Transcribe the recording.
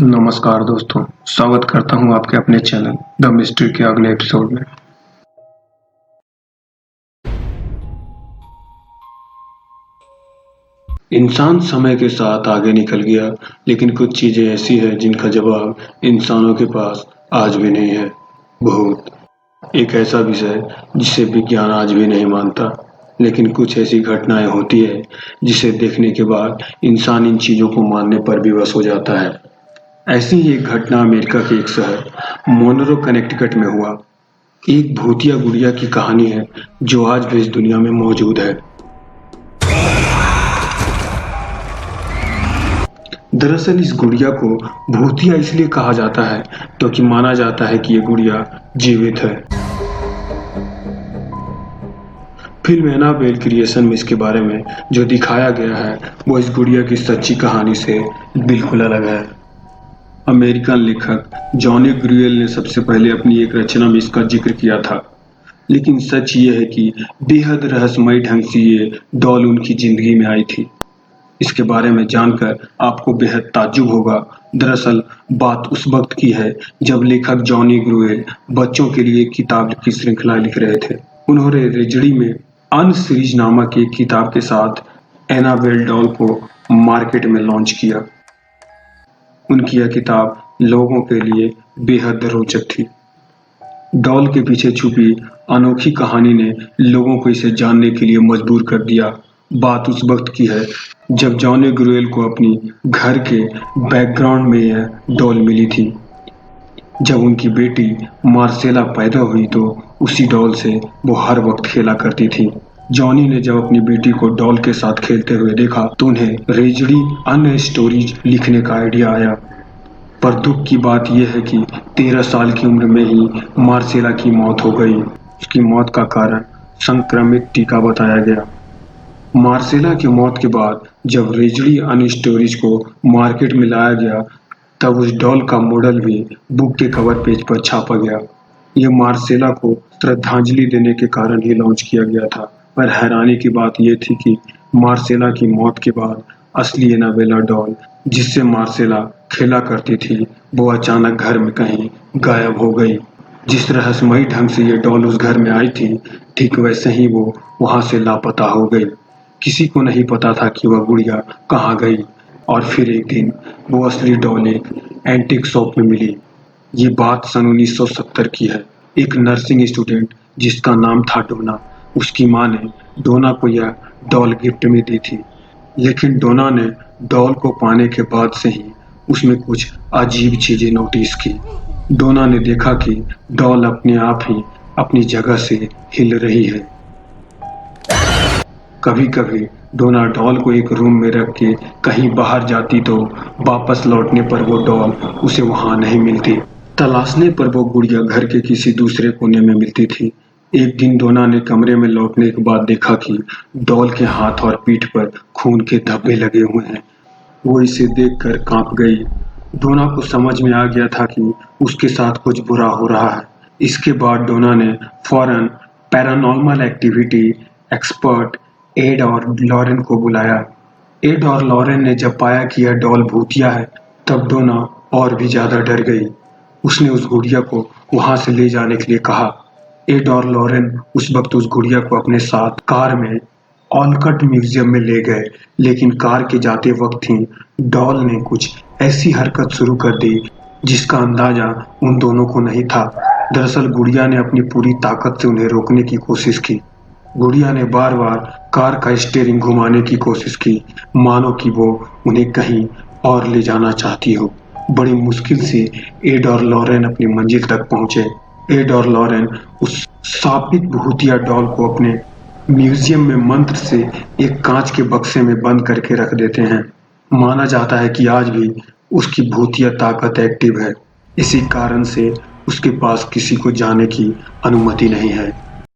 नमस्कार दोस्तों, स्वागत करता हूं आपके अपने चैनल द मिस्ट्री के अगले एपिसोड में। इंसान समय के साथ आगे निकल गया, लेकिन कुछ चीजें ऐसी हैं जिनका जवाब इंसानों के पास आज भी नहीं है। भूत एक ऐसा विषय जिसे विज्ञान आज भी नहीं मानता, लेकिन कुछ ऐसी घटनाएं होती है जिसे देखने के बाद इंसान इन चीजों को मानने पर विवश हो जाता है। ऐसी ही एक घटना अमेरिका के एक शहर मोनरो कनेक्टिकट में हुआ। एक भूतिया गुड़िया की कहानी है जो आज भी इस दुनिया में मौजूद है। दरअसल इस गुड़िया को भूतिया इसलिए कहा जाता है क्योंकि माना जाता है कि ये गुड़िया जीवित है। फिल्म एनाबेल क्रिएशन में इसके बारे में जो दिखाया गया है वो इस गुड़िया की सच्ची कहानी से बिल्कुल अलग है। अमेरिकन लेखक जॉनी ग्रुएल ने सबसे पहले अपनी एक रचना में इसका जिक्र किया था, लेकिन सच ये है कि बेहद रहस्यमयी ढंग से ये डॉल उनकी जिंदगी में आई थी। इसके बारे में जानकर आपको बेहद ताज्जुब होगा। दरअसल बात उस वक्त की है जब लेखक जॉनी ग्रुएल बच्चों के लिए एक किताब की श्रृंखला लिख रहे थे। उन्होंने रेजड़ी में अन सीरीज नामक एक किताब के साथ एनाबेल डॉल को मार्केट में लॉन्च किया। उनकी यह किताब लोगों के लिए बेहद रोचक थी। डॉल के पीछे छुपी अनोखी कहानी ने लोगों को इसे जानने के लिए मजबूर कर दिया। बात उस वक्त की है जब जॉनी ग्रुएल को अपनी घर के बैकग्राउंड में यह डॉल मिली थी। जब उनकी बेटी मार्सेला पैदा हुई तो उसी डॉल से वो हर वक्त खेला करती थी। जॉनी ने जब अपनी बेटी को डॉल के साथ खेलते हुए देखा तो उन्हें रेजड़ी अन स्टोरीज लिखने का आइडिया आया। पर दुख की बात यह है कि 13 साल की उम्र में ही मार्सेला की मौत हो गई। उसकी मौत का कारण संक्रमित टीका बताया गया। मार्सेला की मौत के बाद जब रेजड़ी अन स्टोरीज को मार्केट में लाया गया तब उस डॉल का मॉडल भी बुक के कवर पेज पर छापा गया। यह मार्सेला को श्रद्धांजलि देने के कारण ही लॉन्च किया गया था। पर हैरानी की बात यह थी कि मार्सेला की मौत के बाद असली एनाबेला डॉल जिससे मार्सेला खेला करती थी वो अचानक घर में कहीं गायब हो गई। जिस रहस्यमयी ढंग से ये डॉल उस घर में आई थी, ठीक वैसे ही वो वहां से लापता हो गई। किसी को नहीं पता था कि वह गुड़िया कहाँ गई। और फिर एक दिन वो असली डॉल एक एंटीक शॉप में मिली। ये बात सन 1970 की है। एक नर्सिंग स्टूडेंट जिसका नाम था डोना, उसकी माँ ने डोना को यह डॉल गिफ्ट में दी थी। लेकिन डोना ने डॉल को पाने के बाद से ही उसमें कुछ अजीब चीजें नोटिस की। डोना ने देखा कि डॉल अपने आप ही अपनी जगह से हिल रही है। कभी कभी डोना डॉल को एक रूम में रख के कहीं बाहर जाती तो वापस लौटने पर वो डॉल उसे वहां नहीं मिलती। तलाशने पर वो गुड़िया घर के किसी दूसरे कोने में मिलती थी। एक दिन डोना ने कमरे में लौटने के बाद देखा कि डॉल के हाथ और पीठ पर खून के धब्बे लगे हुए हैं। वो इसे देखकर कांप गई। डोना को समझ में आ गया था कि उसके साथ कुछ बुरा हो रहा है। इसके बाद डोना ने फौरन पैरानॉर्मल एक्टिविटी एक्सपर्ट एड और लॉरेन को बुलाया। एड और लॉरेन ने जब पाया कि यह डॉल भूतिया है तब डोना और भी ज्यादा डर गई। उसने उस गुड़िया को वहां से ले जाने के लिए कहा। एड और लॉरेन उस वक्त उस गुड़िया को अपने साथ कार में ऑलकट म्यूजियम में ले गए, लेकिन कार के जाते वक्त ही डॉल ने कुछ ऐसी हरकत शुरू कर दी जिसका अंदाजा उन दोनों को नहीं था। दरअसल गुड़िया ने अपनी पूरी ताकत से उन्हें रोकने की कोशिश की। गुड़िया ने बार बार कार का स्टीयरिंग घुमाने की कोशिश की, मानो कि वो उन्हें कहीं और ले जाना चाहती हो। बड़ी मुश्किल से एड और लॉरेन अपनी मंजिल तक पहुंचे। एड और लॉरेन उस शापित भूतिया डॉल को अपने म्यूजियम में मंत्र से एक कांच के बक्से में बंद करके रख देते हैं। माना जाता है कि आज भी उसकी भूतिया ताकत एक्टिव है। इसी कारण से उसके पास किसी को जाने की अनुमति नहीं है।